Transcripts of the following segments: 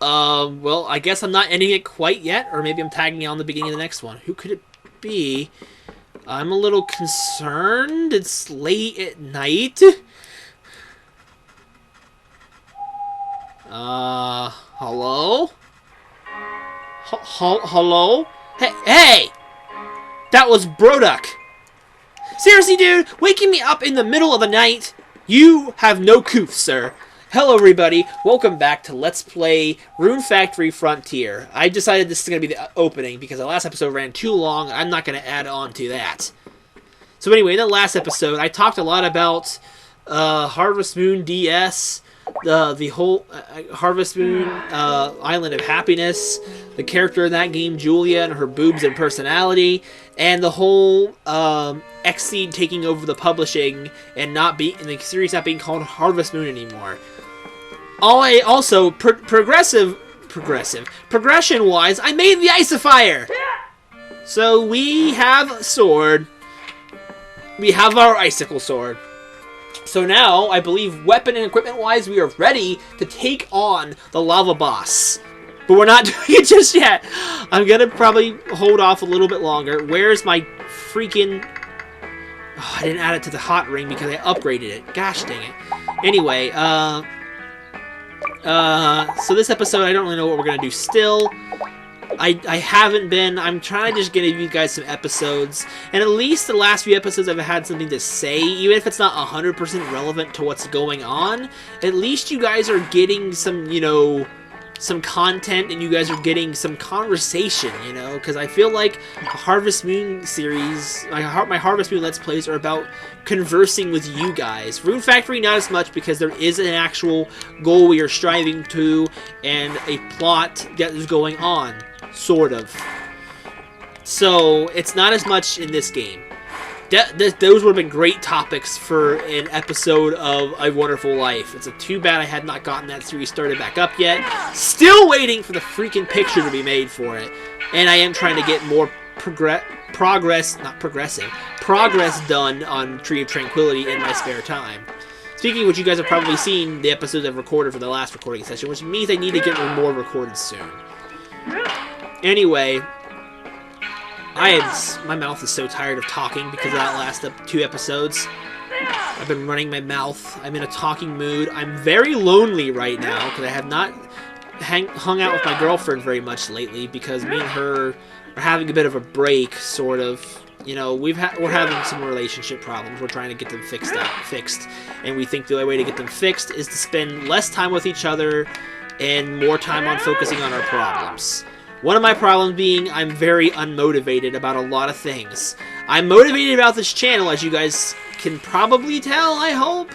Well, I guess I'm not ending it quite yet, or maybe I'm tagging it on the beginning of the next one. Who could it be? I'm a little concerned. It's late at night. Hello? Hello? Hey! That was Broduck! Seriously, dude? Waking me up in the middle of the night? You have no couth, sir. Hello, everybody. Welcome back to Let's Play Rune Factory Frontier. I decided this is going to be the opening because the last episode ran too long. I'm not going to add on to that. So anyway, in the last episode, I talked a lot about Harvest Moon DS, the whole Harvest Moon Island of Happiness, the character in that game, Julia, and her boobs and personality, and the whole Xseed taking over the publishing and the series not being called Harvest Moon anymore. Also, progression-wise, I made the Icifier! So we have a sword. We have our icicle sword. So now, I believe weapon and equipment-wise, we are ready to take on the lava boss. But we're not doing it just yet. I'm gonna probably hold off a little bit longer. Where's my freaking... Oh, I didn't add it to the hot ring because I upgraded it. Gosh dang it. Anyway, so this episode, I don't really know what we're gonna do still. I haven't been. I'm trying to just give you guys some episodes. And at least the last few episodes I've had something to say. Even if it's not 100% relevant to what's going on. At least you guys are getting some, you know, some content. And you guys are getting some conversation, you know. Because I feel like a Harvest Moon series, my Harvest Moon Let's Plays are about conversing with you guys. Rune Factory, not as much because there is an actual goal we are striving to. And a plot that is going on. Sort of. So, it's not as much in this game. Those would have been great topics for an episode of A Wonderful Life. It's too bad I had not gotten that series started back up yet. Still waiting for the freaking picture to be made for it. And I am trying to get more progress done on Tree of Tranquility in my spare time. Speaking of which, you guys have probably seen the episodes I've recorded for the last recording session, which means I need to get more recorded soon. Anyway, my mouth is so tired of talking because of that last two episodes. I've been running my mouth. I'm in a talking mood. I'm very lonely right now because I have not hung out with my girlfriend very much lately because me and her are having a bit of a break, sort of. You know, we're having some relationship problems. We're trying to get them fixed, and we think the only way to get them fixed is to spend less time with each other and more time on focusing on our problems. One of my problems being I'm very unmotivated about a lot of things. I'm motivated about this channel, as you guys can probably tell, I hope.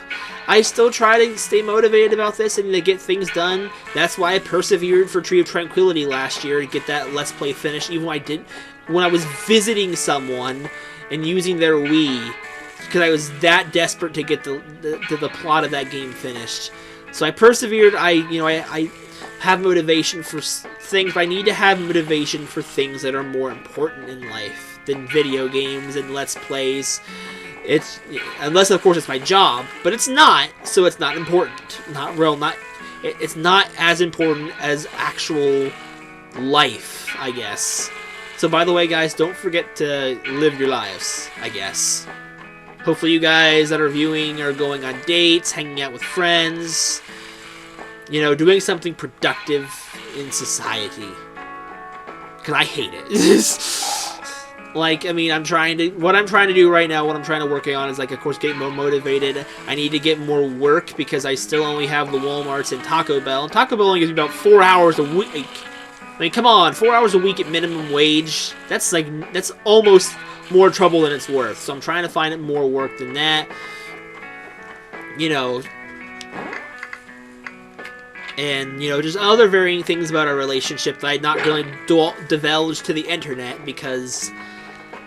I still try to stay motivated about this and to get things done. That's why I persevered for Tree of Tranquility last year to get that Let's Play finished, even when I was visiting someone and using their Wii, because I was that desperate to get the plot of that game finished. So I persevered. I have motivation for things, but I need to have motivation for things that are more important in life than video games and Let's Plays. Unless of course it's my job, but it's not, so it's not important. It's not as important as actual life, I guess. So by the way, guys, don't forget to live your lives, I guess. Hopefully you guys that are viewing are going on dates, hanging out with friends, you know, doing something productive in society. Because I hate it. Like, I mean, what I'm trying to do right now, what I'm trying to work on is, like, of course, get more motivated. I need to get more work because I still only have the Walmarts and Taco Bell. And Taco Bell only gives me about 4 hours a week. I mean, come on, 4 hours a week at minimum wage. That's almost more trouble than it's worth. So I'm trying to find more work than that. You know... And, you know, just other varying things about our relationship that I'm not going to divulge to the internet because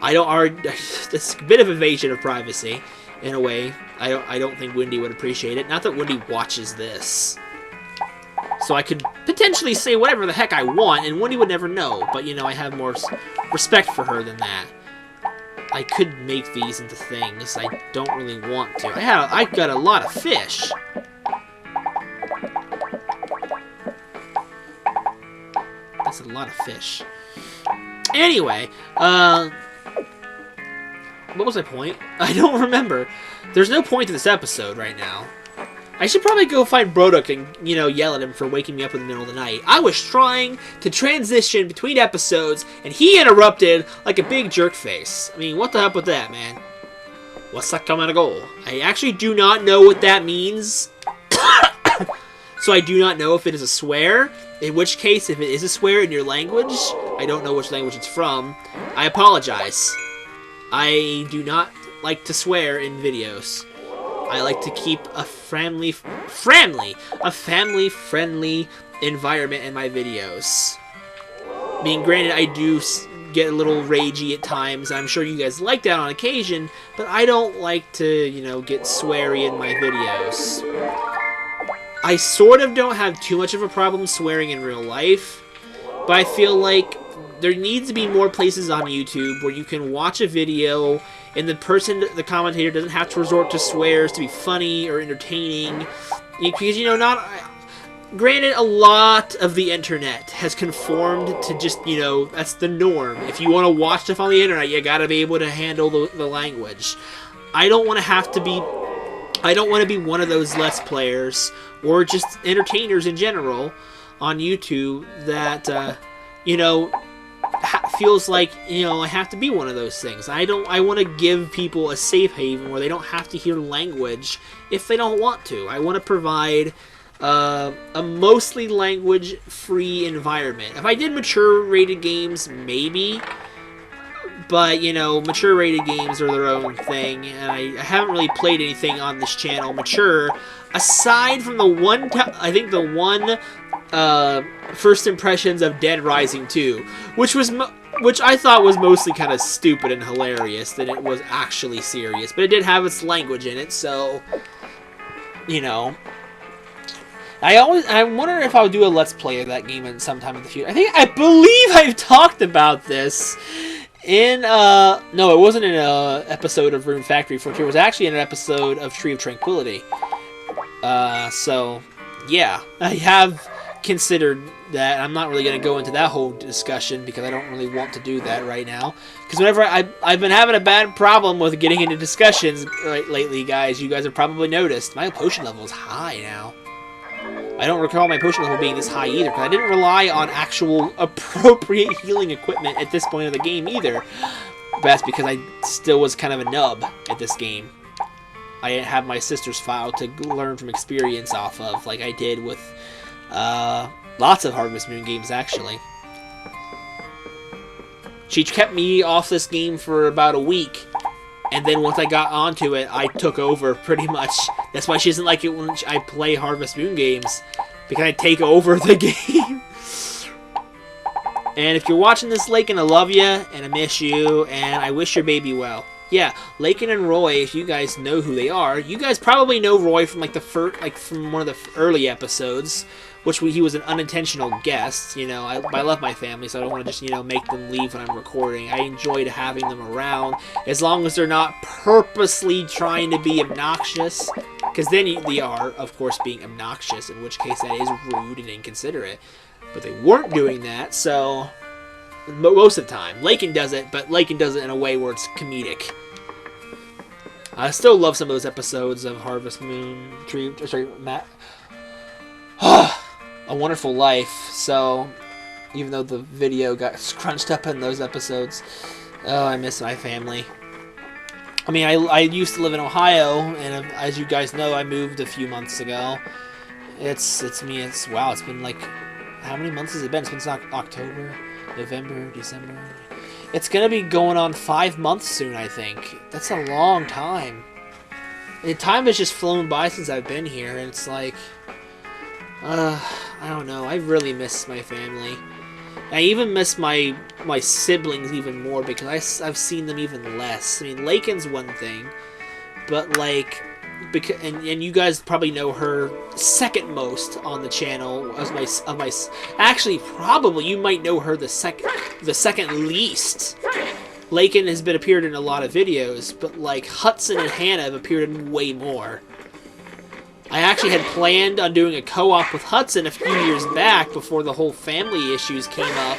it's a bit of invasion of privacy, in a way. I don't think Wendy would appreciate it. Not that Wendy watches this. So I could potentially say whatever the heck I want, and Wendy would never know. But, you know, I have more respect for her than that. I could make these into things. I don't really want to. I got a lot of fish. lot of fish. Anyway, what was my point? I don't remember. There's no point to this episode right now. I should probably go find Broduk and, you know, yell at him for waking me up in the middle of the night. I was trying to transition between episodes, and he interrupted like a big jerk face. I mean, what the heck with that, man? What's that coming to go? I actually do not know what that means. So I do not know if it is a swear. In which case, if it is a swear in your language, I don't know which language it's from, I apologize. I do not like to swear in videos. I like to keep a family-friendly environment in my videos. Being granted, I do get a little ragey at times. I'm sure you guys like that on occasion, but I don't like to, you know, get sweary in my videos. I sort of don't have too much of a problem swearing in real life, but I feel like there needs to be more places on YouTube where you can watch a video and the commentator doesn't have to resort to swears to be funny or entertaining. Because, you know, granted, a lot of the internet has conformed to just, you know, that's the norm. If you want to watch stuff on the internet, you gotta be able to handle the language. I don't want to be one of those Let's Players or just entertainers in general on YouTube that, you know, feels like, you know, I have to be one of those things. I want to give people a safe haven where they don't have to hear language if they don't want to. I want to provide a mostly language-free environment. If I did mature-rated games, maybe. But, you know, mature-rated games are their own thing, and I haven't really played anything on this channel mature, aside from the one, first impressions of Dead Rising 2, which I thought was mostly kind of stupid and hilarious than it was actually serious. But it did have its language in it, so, you know. I wonder if I'll do a Let's Play of that game sometime in the future. I believe I've talked about this in, no, it wasn't in an episode of Rune Factory Frontier. It was actually in an episode of Tree of Tranquility. So, yeah, I have considered that. I'm not really going to go into that whole discussion because I don't really want to do that right now. Because whenever I've been having a bad problem with getting into discussions lately, guys. You guys have probably noticed. My potion level is high now. I don't recall my potion level being this high either, because I didn't rely on actual appropriate healing equipment at this point of the game either. But that's because I still was kind of a nub at this game. I didn't have my sister's file to learn from experience off of, like I did with lots of Harvest Moon games, actually. She kept me off this game for about a week, and then once I got onto it, I took over pretty much. That's why she doesn't like it when I play Harvest Moon games, because I take over the game. And if you're watching this, Lakin, I love you, and I miss you, and I wish your baby well. Yeah, Lakin and Roy, if you guys know who they are, you guys probably know Roy from from one of the early episodes, which he was an unintentional guest. You know, I love my family, so I don't want to just, you know, make them leave when I'm recording. I enjoyed having them around, as long as they're not purposely trying to be obnoxious, because then they are, of course, being obnoxious, in which case that is rude and inconsiderate. But they weren't doing that, so most of the time. Lakin does it, but Lakin does it in a way where it's comedic. I still love some of those episodes of Harvest Moon, A Wonderful Life, so even though the video got scrunched up in those episodes, oh, I miss my family. I mean, I used to live in Ohio, and as you guys know, I moved a few months ago. Wow, it's been like, how many months has it been? It's been October, November, December. It's gonna be going on 5 months soon, I think. That's a long time. And time has just flown by since I've been here, and it's like, I don't know. I really miss my family. I even miss my siblings even more because I've seen them even less. I mean, Lakin's one thing, but like, and you guys probably know her second most on the channel actually, probably you might know her the second least. Lakin has appeared in a lot of videos, but like Hudson and Hannah have appeared in way more. I actually had planned on doing a co-op with Hudson a few years back before the whole family issues came up.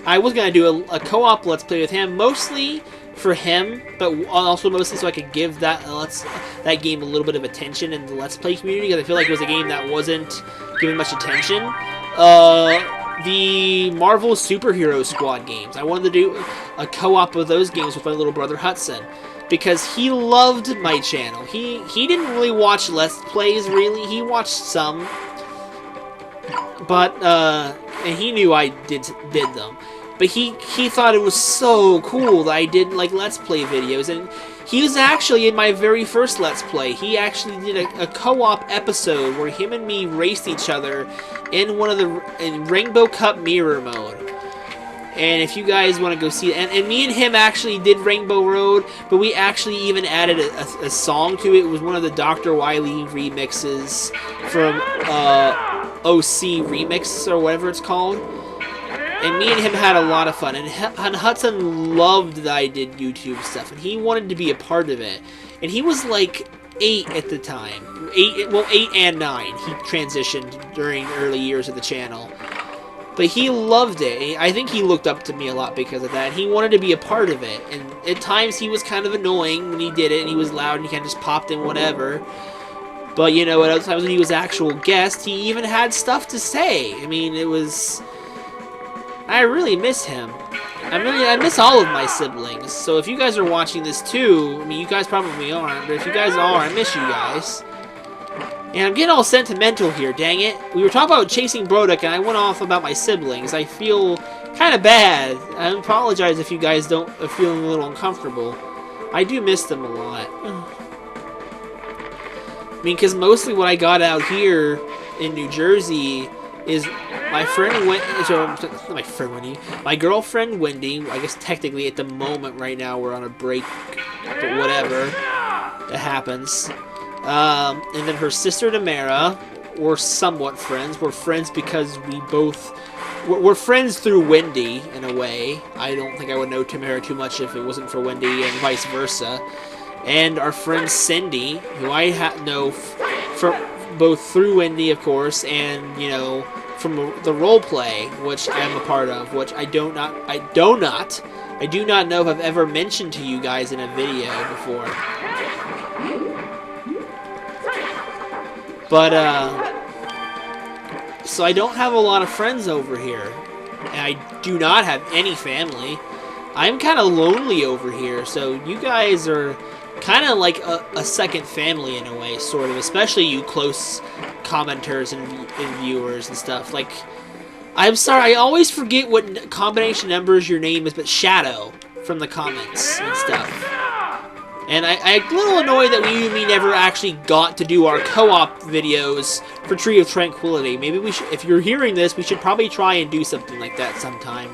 I was going to do a co-op Let's Play with him, mostly for him, but also mostly so I could give that game a little bit of attention in the Let's Play community, because I feel like it was a game that wasn't given much attention. The Marvel Superhero Squad games. I wanted to do a co-op of those games with my little brother Hudson, because he loved my channel. He didn't really watch Let's Plays, really. He watched some, but and he knew I did them. But he thought it was so cool that I did like Let's Play videos, and he was actually in my very first Let's Play. He actually did a co-op episode where him and me raced each other in in Rainbow Cup Mirror mode. And if you guys want to go see it, and me and him actually did Rainbow Road, but we actually even added a song to it. It was one of the Dr. Wily remixes from OC Remix or whatever it's called. And me and him had a lot of fun, and Hudson loved that I did YouTube stuff, and he wanted to be a part of it. And he was like 8 at the time. 8 and 9. He transitioned during the early years of the channel. But he loved it. I think he looked up to me a lot because of that. He wanted to be a part of it. And at times he was kind of annoying when he did it, and he was loud, and he kind of just popped in whatever. But, you know, at other times when he was actual guest, he even had stuff to say. I mean, it was... I really miss him. I miss all of my siblings. So if you guys are watching this too, I mean, you guys probably aren't, but if you guys are, I miss you guys. And I'm getting all sentimental here, dang it. We were talking about chasing Broduk, and I went off about my siblings. I feel kind of bad. I apologize if you guys are feeling a little uncomfortable. I do miss them a lot. I mean, because mostly what I got out here in New Jersey is my friend my girlfriend Wendy. I guess technically at the moment right now we're on a break, but whatever, it happens. And then her sister Tamara. We're somewhat friends. We're friends because we're friends through Wendy in a way. I don't think I would know Tamara too much if it wasn't for Wendy, and vice versa. And our friend Cindy, who I know from both through Wendy, of course, and, you know, from the role play, which I am a part of, which I do not know if I've ever mentioned to you guys in a video before. But, so I don't have a lot of friends over here, and I do not have any family. I'm kind of lonely over here, so you guys are kind of like a second family in a way, sort of, especially you close commenters and viewers and stuff. Like, I'm sorry, I always forget what combination numbers your name is, but Shadow from the comments and stuff. And I'm a little annoyed that we never actually got to do our co-op videos for Tree of Tranquility. Maybe we should, if you're hearing this, we should probably try and do something like that sometime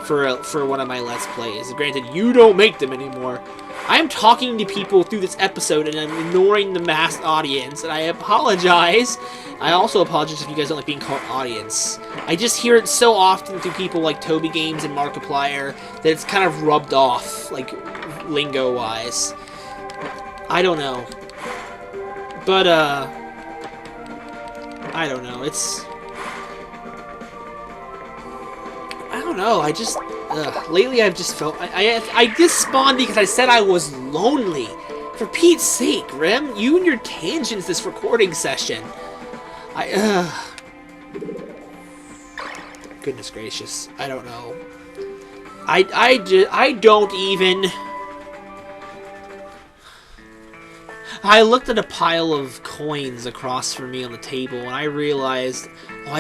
for one of my Let's Plays. Granted, you don't make them anymore. I'm talking to people through this episode, and I'm ignoring the mass audience, and I apologize. I also apologize if you guys don't like being called audience. I just hear it so often through people like Toby Games and Markiplier that it's kind of rubbed off, like, lingo-wise. I don't know. But, I don't know. I don't know. I just... lately I've just felt... I despawned because I said I was lonely. For Pete's sake, Rem. You and your tangents this recording session. Goodness gracious. I don't know. I don't even... I looked at a pile of coins across from me on the table, and I realized... Oh,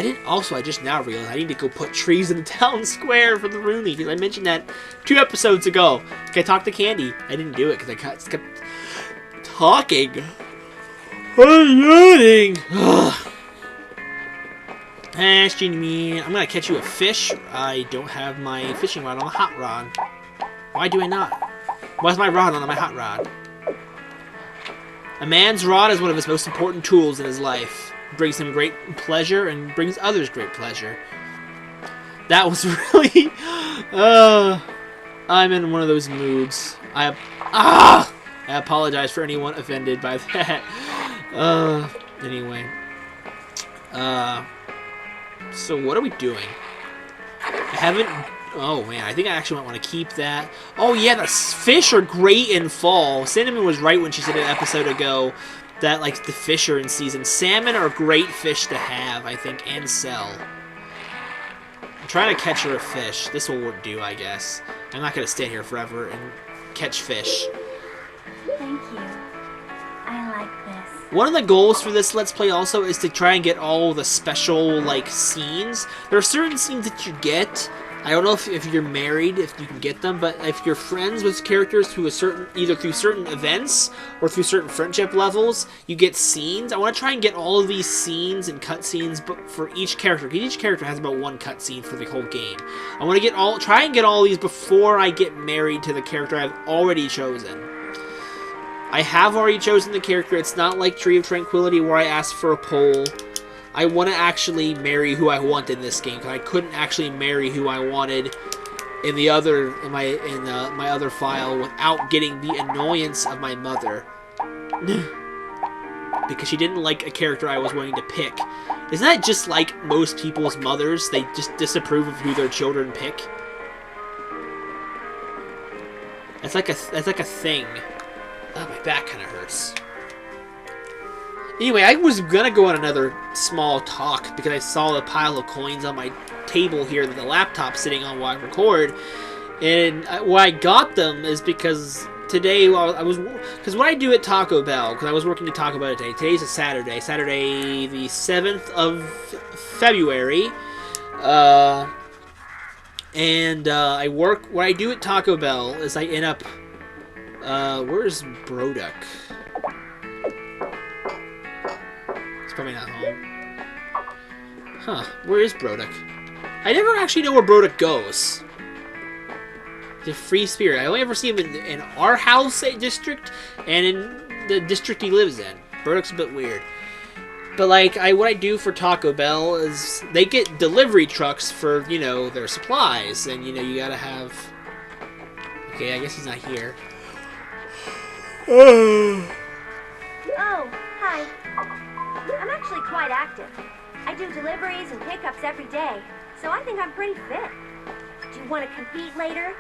I just now realized I need to go put trees in the town square for the Rune, because I mentioned that 2 episodes ago. I talked to Candy. I didn't do it, because I kept talking. I'm yawning. I'm gonna catch you a fish. I don't have my fishing rod on the hot rod. Why do I not? Why's my rod on my hot rod? A man's rod is one of his most important tools in his life. It brings him great pleasure and brings others great pleasure. That was really... I'm in one of those moods. I apologize for anyone offended by that. Anyway. So what are we doing? I haven't... Oh, man. I think I actually might want to keep that. Oh, yeah. The fish are great in fall. Cinnamon was right when she said an episode ago that, like, the fish are in season. Salmon are great fish to have, I think, and sell. I'm trying to catch her a fish. This will do, I guess. I'm not going to stand here forever and catch fish. Thank you. I like this. One of the goals for this Let's Play also is to try and get all the special, like, scenes. There are certain scenes that you get. I don't know if you're married, if you can get them, but if you're friends with characters through either through certain events or through certain friendship levels, you get scenes. I want to try and get all of these scenes and cutscenes, but for each character. Because each character has about one cutscene for the whole game. I want to try and get all these before I get married to the character I've already chosen. I have already chosen the character. It's not like Tree of Tranquility where I asked for a poll. I want to actually marry who I want in this game, because I couldn't actually marry who I wanted in the other my other file without getting the annoyance of my mother, because she didn't like a character I was willing to pick. Isn't that just like most people's mothers? They just disapprove of who their children pick. That's like a thing. Oh, my back kind of hurts. Anyway, I was gonna go on another small talk because I saw a pile of coins on my table here that the laptop's sitting on while I record. And why I got them is because today, because what I do at Taco Bell, because I was working at Taco Bell today. Today's a Saturday the 7th of February. I work, what I do at Taco Bell is I end up, where's Broduk? Probably not home. Huh, where is Broduk? I never actually know where Broduk goes. The Free Spirit. I only ever see him in our house district and in the district he lives in. Broduk's a bit weird. But like, what I do for Taco Bell is they get delivery trucks for, you know, their supplies. And, you know, you gotta have... Okay, I guess he's not here. Oh, hi. I'm actually quite active. I do deliveries and pickups every day, so I think I'm pretty fit. Do you want to compete later?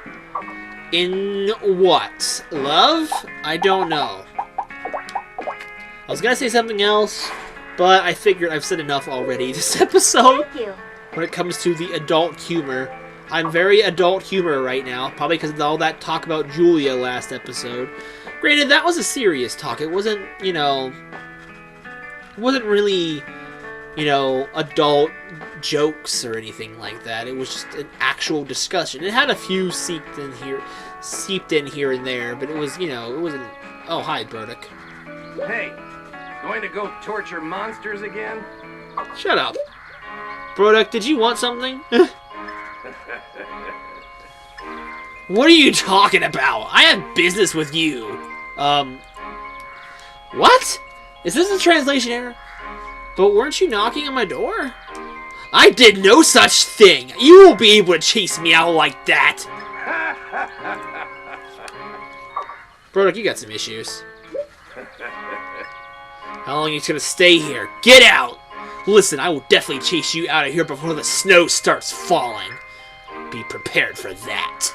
In what? Love? I don't know. I was gonna say something else, but I figured I've said enough already this episode. Thank you. When it comes to the adult humor. I'm very adult humor right now, probably because of all that talk about Julia last episode. Granted, that was a serious talk. It wasn't, you know... It wasn't really, you know, adult jokes or anything like that. It was just an actual discussion. It had a few seeped in here and there, but it was, you know, it wasn't... Oh, hi, Broduk. Hey, going to go torture monsters again? Shut up. Broduk, did you want something? What are you talking about? I have business with you. What? Is this a translation error? But weren't you knocking on my door? I did no such thing. You won't be able to chase me out like that. Broduk, you got some issues. How long are you gonna stay here? Get out! Listen, I will definitely chase you out of here before the snow starts falling. Be prepared for that.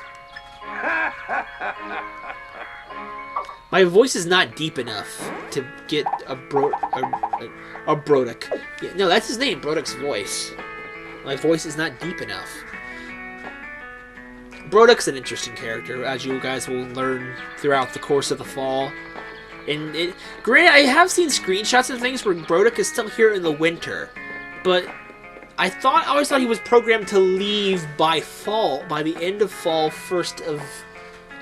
My voice is not deep enough to get a Broduk. Yeah, no, that's his name, Broduk's voice. My voice is not deep enough. Broduk's an interesting character, as you guys will learn throughout the course of the fall. And granted, I have seen screenshots and things where Broduk is still here in the winter, but I always thought he was programmed to leave by the end of fall, 1st of,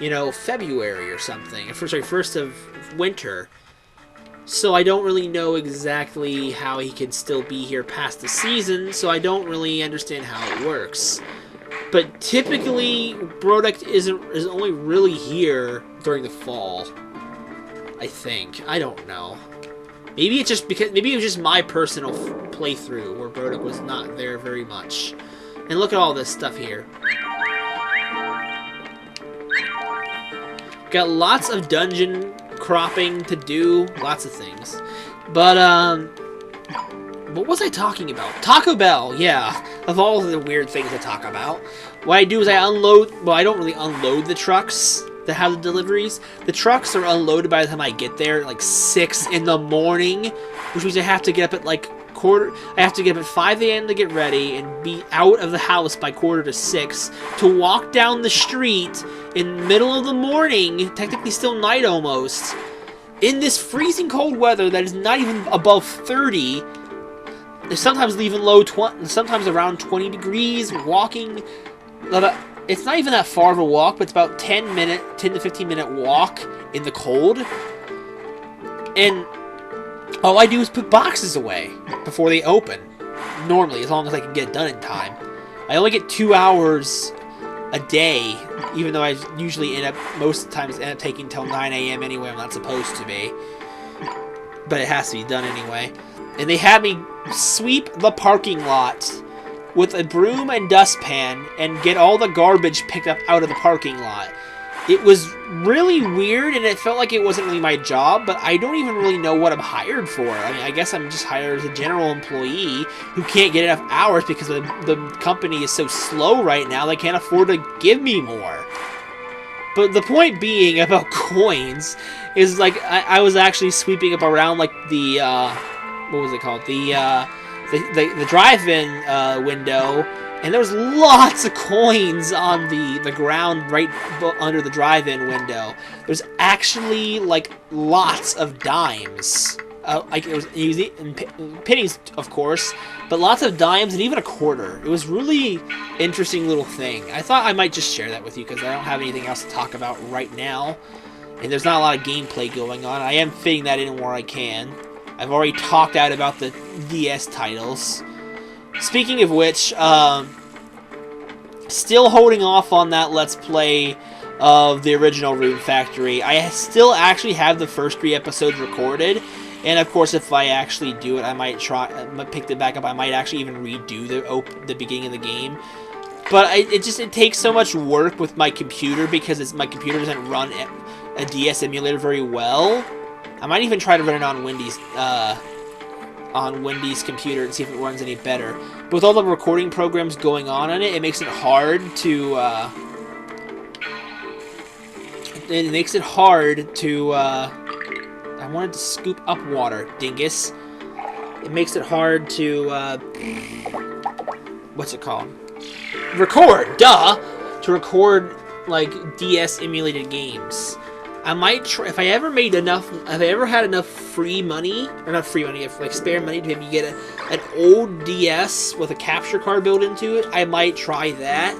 you know, February or something. Sorry, 1st of winter. So I don't really know exactly how he can still be here past the season, so I don't really understand how it works. But typically, Broduk is only really here during the fall. I think. I don't know. Maybe it was just my personal playthrough where Broduk was not there very much. And look at all this stuff here. Got lots of dungeon cropping to do, lots of things. But What was I talking about? Taco Bell, yeah. Of all the weird things to talk about. What I do is I unload... Well, I don't really unload the trucks that have the deliveries. The trucks are unloaded by the time I get there at like 6 in the morning. Which means I have to get up at like I have to get up at 5 a.m. to get ready and be out of the house by 5:45 to walk down the street in the middle of the morning, technically still night almost, in this freezing cold weather that is not even above 30. It's sometimes even low, sometimes around 20 degrees, walking. It's not even that far of a walk, but it's about 10 to 15 minute walk in the cold. And all I do is put boxes away before they open. Normally, as long as I can get it done in time. I only get 2 hours a day, even though I usually most times end up taking till 9 a.m. anyway. I'm not supposed to be. But it has to be done anyway. And they had me sweep the parking lot with a broom and dustpan and get all the garbage picked up out of the parking lot. It was really weird, and it felt like it wasn't really my job, but I don't even really know what I'm hired for. I mean, I guess I'm just hired as a general employee who can't get enough hours because the company is so slow right now, they can't afford to give me more. But the point being about coins is, like, I was actually sweeping up around, like, the, what was it called? The drive-in window, and there was lots of coins on the ground right under the drive-in window. There's actually, like, lots of dimes. Like, it was easy, and pennies, of course, but lots of dimes and even a quarter. It was really interesting little thing. I thought I might just share that with you because I don't have anything else to talk about right now. And there's not a lot of gameplay going on. I am fitting that in where I can. I've already talked out about the DS titles. Speaking of which, still holding off on that Let's Play of the original Rune Factory. I still actually have the first 3 episodes recorded, and of course if I actually do it, I might pick it back up. I might actually even redo the beginning of the game. But it takes so much work with my computer because my computer doesn't run a DS emulator very well. I might even try to run it on Wendy's computer and see if it runs any better. But with all the recording programs going on it, it makes it hard to I wanted to scoop up water, dingus. It makes it hard to what's it called? Record, duh! To record, like, DS emulated games. I might try, if I ever had enough free money, or not free money, if like spare money to maybe get an old DS with a capture card built into it, I might try that.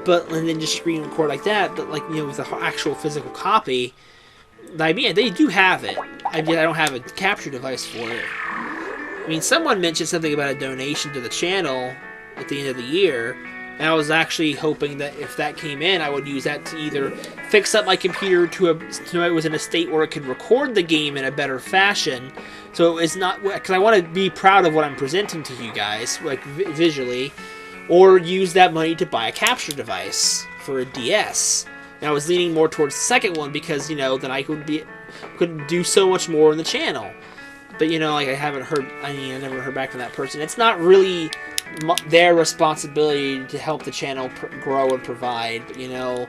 But, and then just screen record like that, but like, you know, with the actual physical copy, I mean, they do have it. I don't have a capture device for it. I mean, someone mentioned something about a donation to the channel at the end of the year, and I was actually hoping that if that came in, I would use that to either fix up my computer to it was in a state where it could record the game in a better fashion, so it's not, because I want to be proud of what I'm presenting to you guys, like visually, or use that money to buy a capture device for a DS. And I was leaning more towards the second one because, you know, then I could do so much more on the channel. But, you know, like, I never heard back from that person. It's not really their responsibility to help the channel grow and provide, but, you know,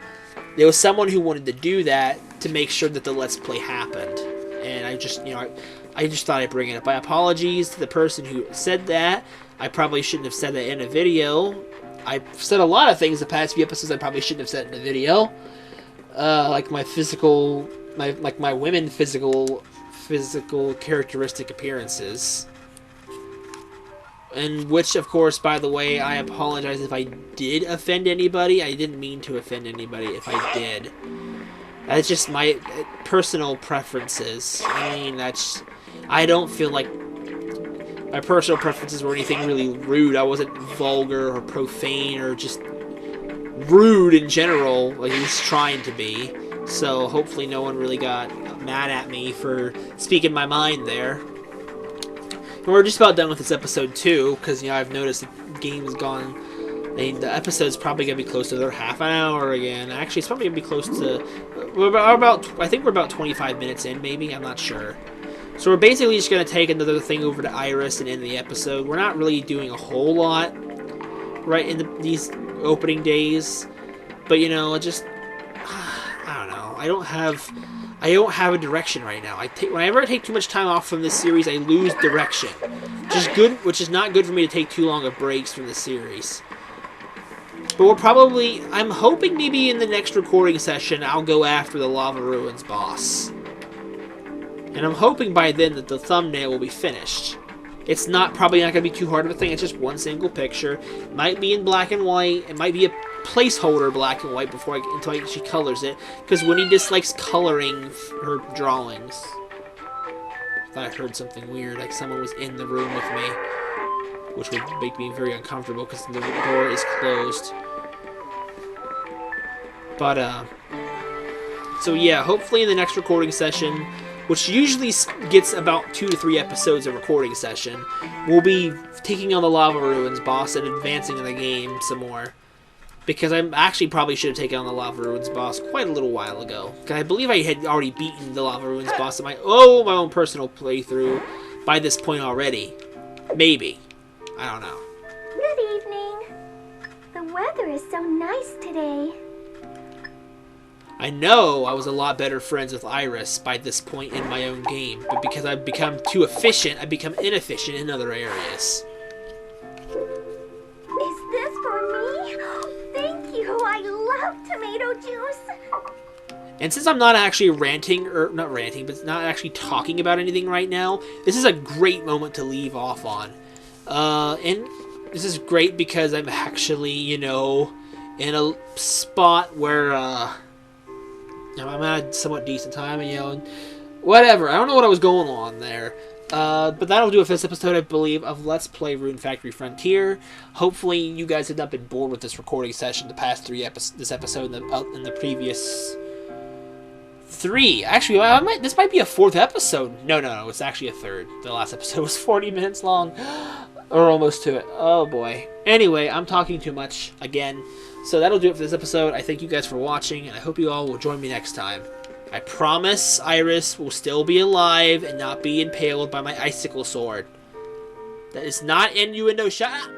there was someone who wanted to do that to make sure that the Let's Play happened. And I just, you know, I just thought I'd bring it up. My apologies to the person who said that. I probably shouldn't have said that in a video. I've said a lot of things the past few episodes I probably shouldn't have said in a video. Like my women physical characteristic appearances. And which, of course, by the way, I apologize if I did offend anybody. I didn't mean to offend anybody if I did. That's just my personal preferences. I mean, I don't feel like my personal preferences were anything really rude. I wasn't vulgar or profane or just rude in general, like he was trying to be. So hopefully no one really got mad at me for speaking my mind there. And we're just about done with this episode 2, because, you know, I've noticed the game is gone. I mean, the episode's probably going to be close to their half an hour again. Actually, it's probably going to be close to... I think we're about 25 minutes in, maybe. I'm not sure. So we're basically just going to take another thing over to Iris and end the episode. We're not really doing a whole lot right in these opening days. But, you know, just... I don't know. I don't have a direction right now. Whenever I take too much time off from this series, I lose direction. Which is not good for me to take too long of breaks from the series. But I'm hoping maybe in the next recording session, I'll go after the Lava Ruins boss. And I'm hoping by then that the thumbnail will be finished. It's probably not going to be too hard of a thing. It's just one single picture. It might be in black and white. It might be a placeholder black and white until she colors it. Because Winnie dislikes coloring her drawings. I thought I heard something weird, like someone was in the room with me. Which would make me very uncomfortable because the door is closed. But, so yeah, hopefully in the next recording session, which usually gets about 2 to 3 episodes of recording session, we'll be taking on the Lava Ruins boss and advancing in the game some more. Because I actually probably should have taken on the Lava Ruins boss quite a little while ago. Because I believe I had already beaten the Lava Ruins boss in my own personal playthrough by this point already. Maybe. I don't know. Good evening. The weather is so nice today. I know I was a lot better friends with Iris by this point in my own game, but because I've become too efficient, I've become inefficient in other areas. Is this for me? Thank you. I love tomato juice. And since I'm not actually not actually talking about anything right now, this is a great moment to leave off on. And this is great because I'm actually, you know, in a spot where, I'm at a somewhat decent time, and, you know, whatever. I don't know what I was going on there. But that'll do it for this episode, I believe, of Let's Play Rune Factory Frontier. Hopefully, you guys have not been bored with this recording session, the past 3 this episode, and the previous 3. Actually, this might be a 4th episode. No, it's actually a 3rd. The last episode was 40 minutes long. Or almost to it. Oh, boy. Anyway, I'm talking too much again. So that'll do it for this episode. I thank you guys for watching, and I hope you all will join me next time. I promise Iris will still be alive and not be impaled by my icicle sword. That is not innuendo. Shut up!